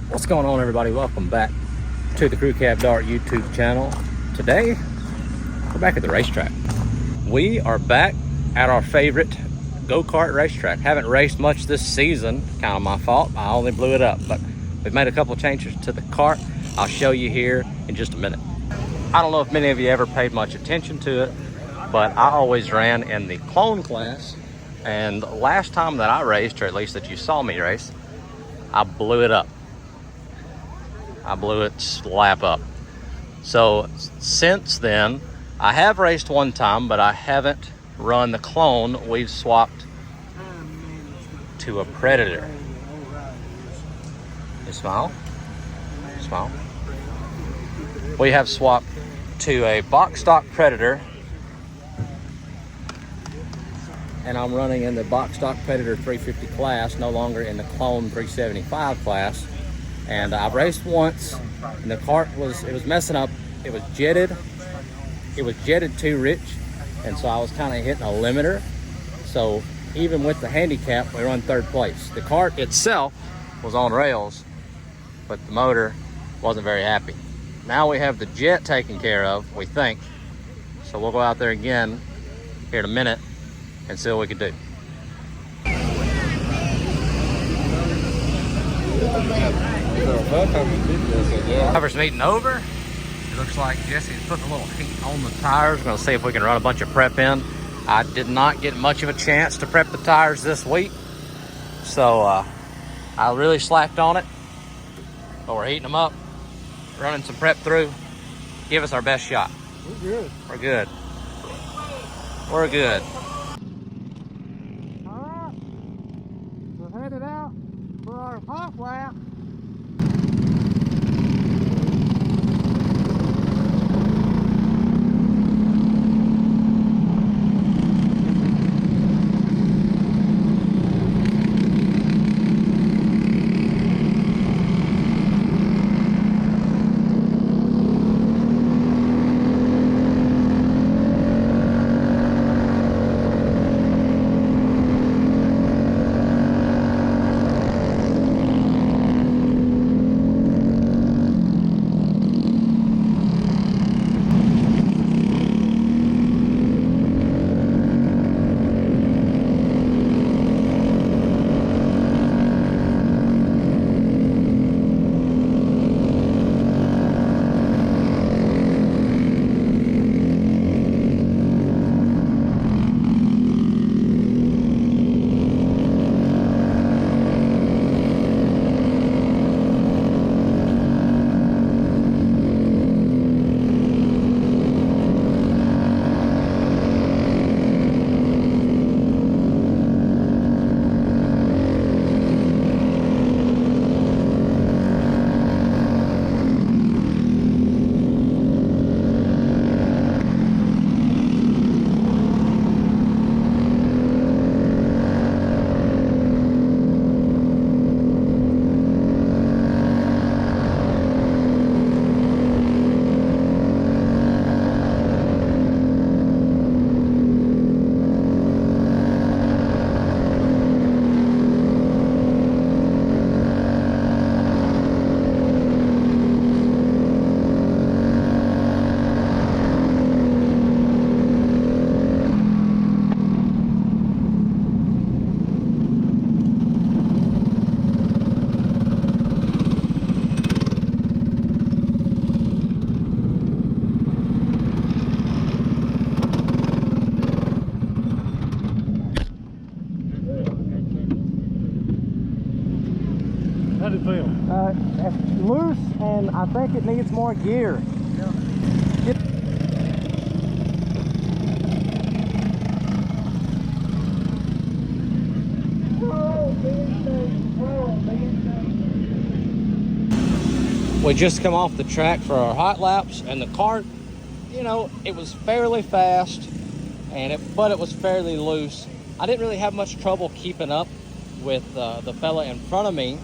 What's going on, everybody? Welcome back to the Crew Cab Dart YouTube channel. Today we're back at the racetrack. We are back at our favorite Go Kart racetrack. Haven't raced much this season, kind of my fault. I only blew it up, but we've made a couple changes to the kart. I'll show you here in just a minute. I don't know if many of you ever paid much attention to it, but I always ran in the clone class, and last time that I raced, or at least that you saw me race, I blew it up. I blew it slap up. So since then, I have raced one time, but I haven't run the clone. We've swapped to a Predator. You smile? Smile. We have swapped to a box stock Predator, and I'm running in the box stock Predator 350 class, no longer in the clone 375 class. And I've raced once, and the kart was messing up. It was jetted too rich, and so I was kind of hitting a limiter. So even with the handicap, we run third place. The kart itself was on rails, but the motor wasn't very happy. Now we have the jet taken care of, we think. So we'll go out there again here in a minute and see what we can do. Driver's meeting over. It looks like Jesse's putting a little heat on the tires. We're gonna see if we can run a bunch of prep in. I did not get much of a chance to prep the tires this week, so I really slacked on it, but we're heating them up, running some prep through. Give us our best shot. We're good. We're good. We're good. All right, we're headed out for our hot lap. How'd it feel? It's loose, and I think it needs more gear. We just come off the track for our hot laps, and the kart, you know, it was fairly fast, but it was fairly loose. I didn't really have much trouble keeping up with the fella in front of me,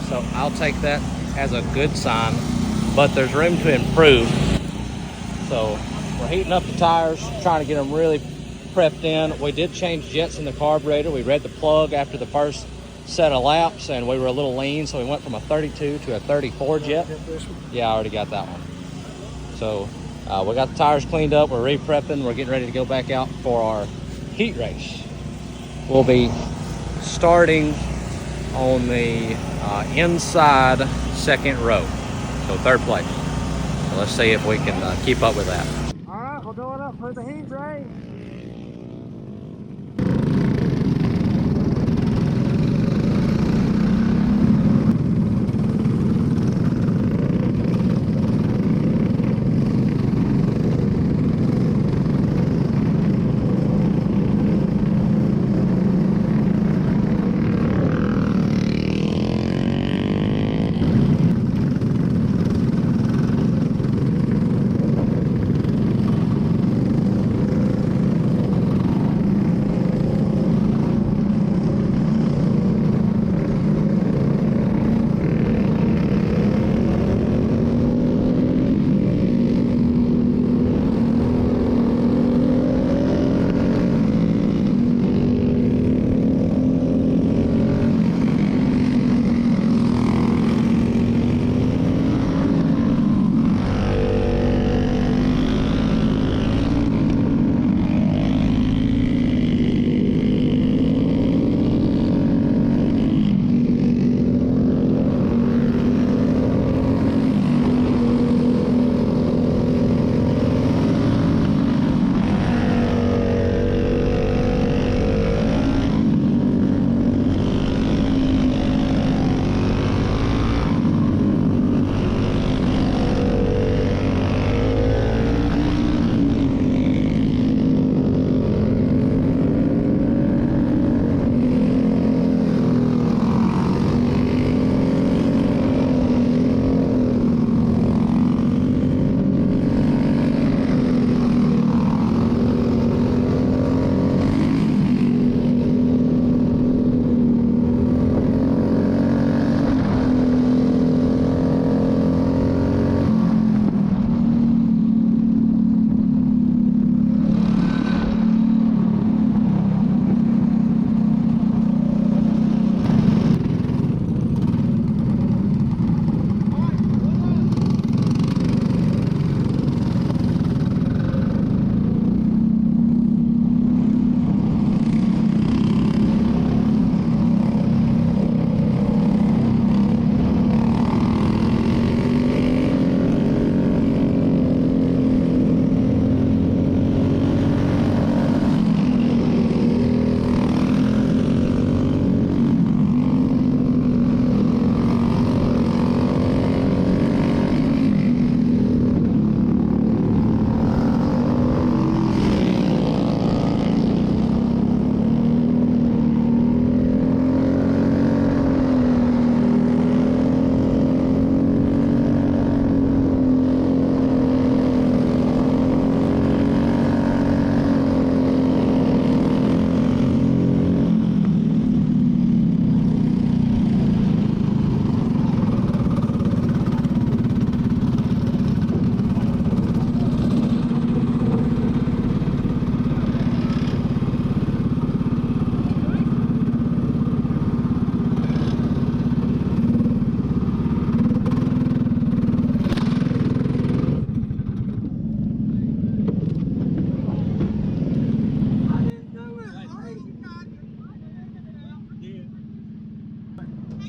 so I'll take that as a good sign, but there's room to improve. So we're heating up the tires, trying to get them really prepped in. We did change jets in the carburetor. We read the plug after the first set of laps, and we were a little lean, so we went from a 32 to a 34 jet. Yeah, I already got that one. So we got the tires cleaned up. We're re-prepping. We're getting ready to go back out for our heat race. We'll be starting on the inside second row, so third place. So let's see if we can keep up with that. All right, we'll do it up for the heat race.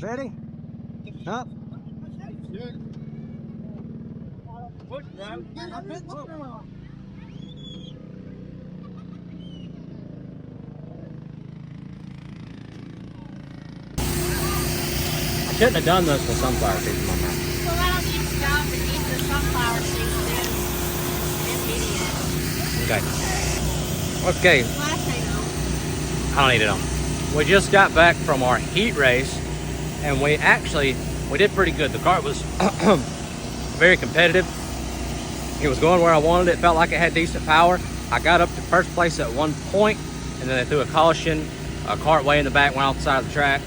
Ready? Up. I shouldn't have done this with sunflower seeds in my mouth. Well, why don't you stop and eat the sunflower seeds then? Okay. Latte I don't need it on. We just got back from our heat race, and we did pretty good. The kart was very competitive. It was going where I wanted it. Felt like it had decent power. I got up to first place at one point, and then they threw a caution. A kart way in the back went off the side of the track,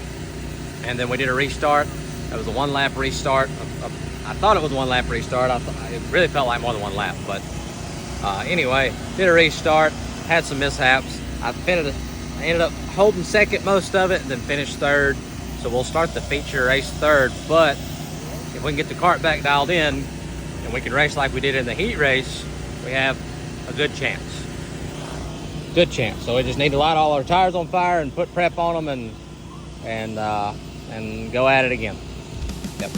and then we did a restart. It was a one-lap restart. I thought it was a one-lap restart. It really felt like more than one lap, but anyway, did a restart. Had some mishaps. I ended up holding second most of it, and then finished third. so we'll start the feature race third. But if we can get the kart back dialed in and we can race like we did in the heat race, we have a good chance. Good chance. So we just need to light all our tires on fire and put prep on them and go at it again. Yep.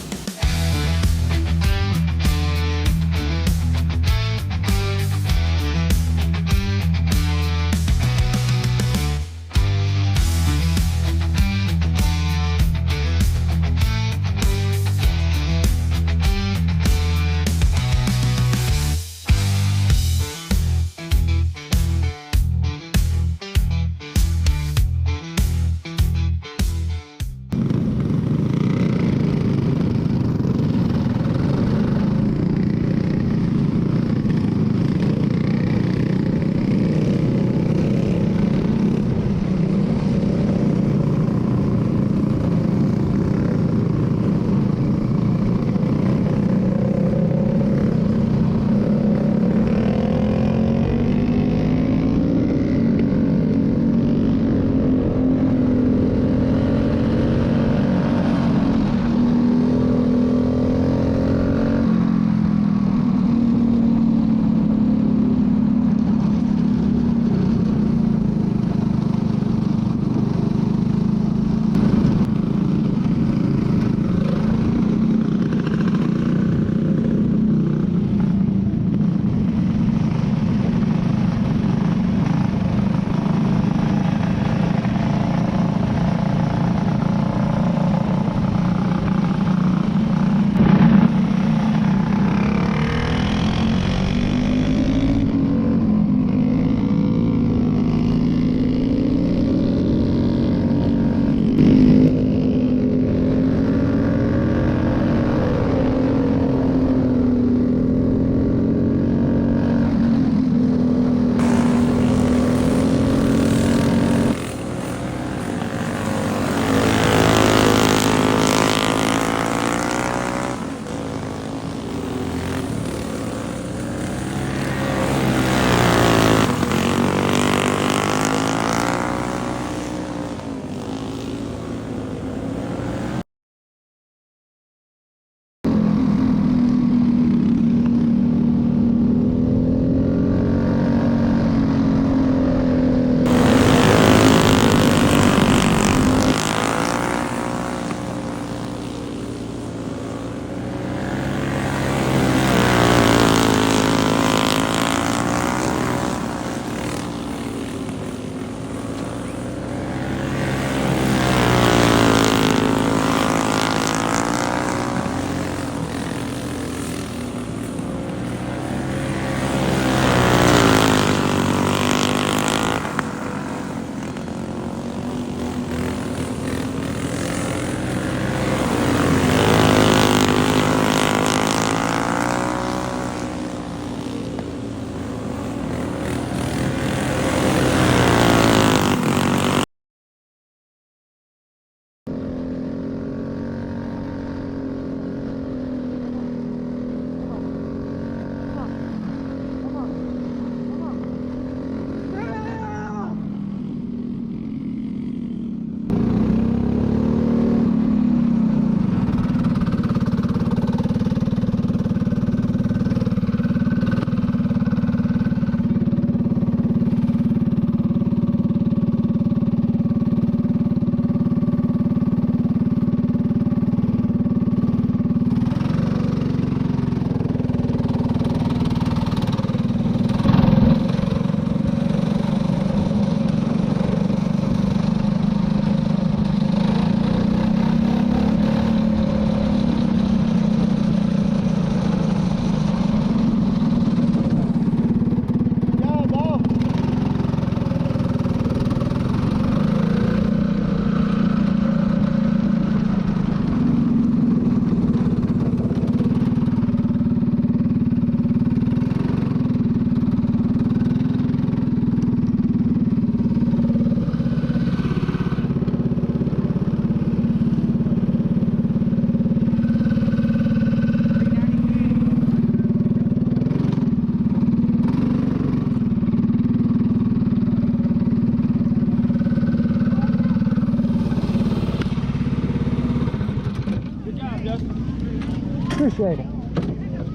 Appreciate it.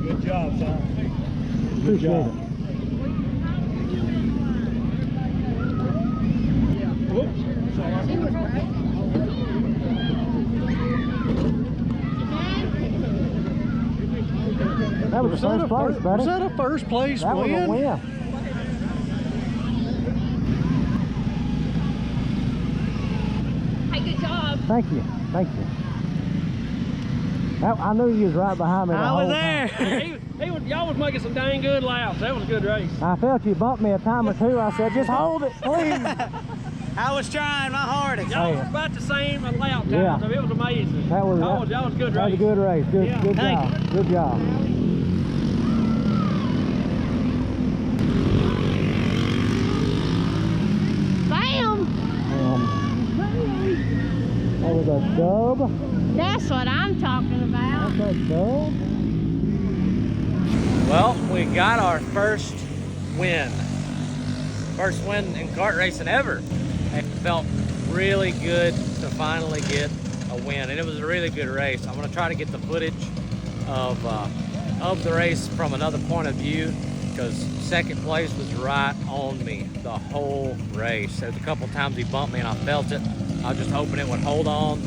Good job, son. Appreciate it. That was the first place, buddy. Was that a first place That was a win? win. Hey, good job. Thank you. Thank you. I knew you was right behind me the I whole was there. time. Y'all was making some dang good laps. That was a good race. I felt you bumped me a time or two. I said, just hold it, please. I was trying my hardest. Y'all Hey. was about the same lap times. Yeah. So it was amazing. That was Y'all was a good that was race. a good race. Good, Yeah, good thank job. Good job. Bam! That was a dub. That's what I'm talking about. That's a dub. Well, we got our first win. First win in kart racing ever. It felt really good to finally get a win, and it was a really good race. I'm gonna try to get the footage of the race from another point of view, because second place was right on me the whole race. There's a couple times he bumped me and I felt it. I was just hoping it would hold on,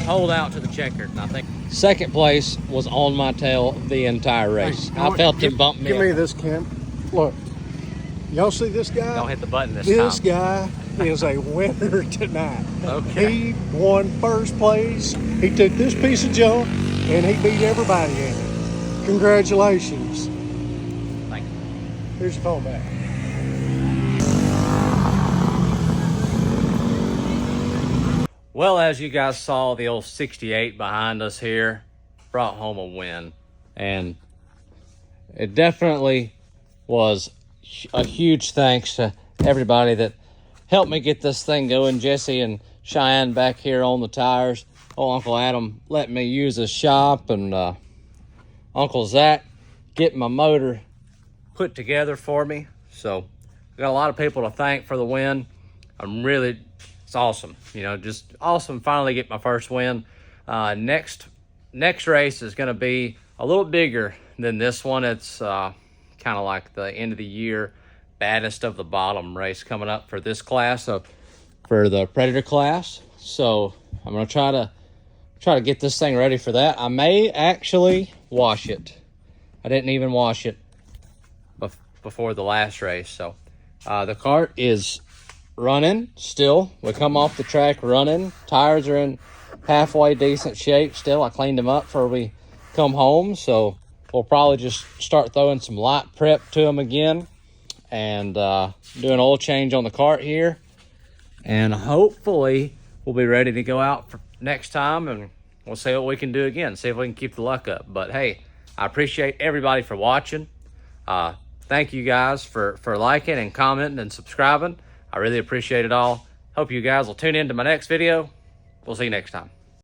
hold out to the checkered, and I think second place was on my tail the entire race. Hey, I felt him bump me. Give me this, Kim. Look, y'all see this guy? Don't hit the button this This time. guy is a winner tonight. Okay. He won first place. He took this piece of junk and he beat everybody in it. Congratulations. Thank you. Here's your phone back. Well, as you guys saw, the old 68 behind us here brought home a win. And it definitely was a huge thanks to everybody that helped me get this thing going. Jesse and Cheyenne back here on the tires. Oh, Uncle Adam let me use his shop, and Uncle Zach getting my motor put together for me. So we got a lot of people to thank for the win. It's awesome. You know, just awesome finally get my first win. Next race is going to be a little bigger than this one. It's kind of like the end of the year baddest of the bottom race coming up for this class, for the Predator class. So I'm going to try to get this thing ready for that. I may actually wash it. I didn't even wash it before the last race. So the kart is running still. We come off the track running. Tires are in halfway decent shape still. I cleaned them up before we come home, so we'll probably just start throwing some light prep to them again and do an oil change on the kart here, and hopefully we'll be ready to go out for next time, and we'll see what we can do again, see if we can keep the luck up. But hey, I appreciate everybody for watching. Thank you guys for liking and commenting and subscribing. I really appreciate it all. Hope you guys will tune in to my next video. We'll see you next time.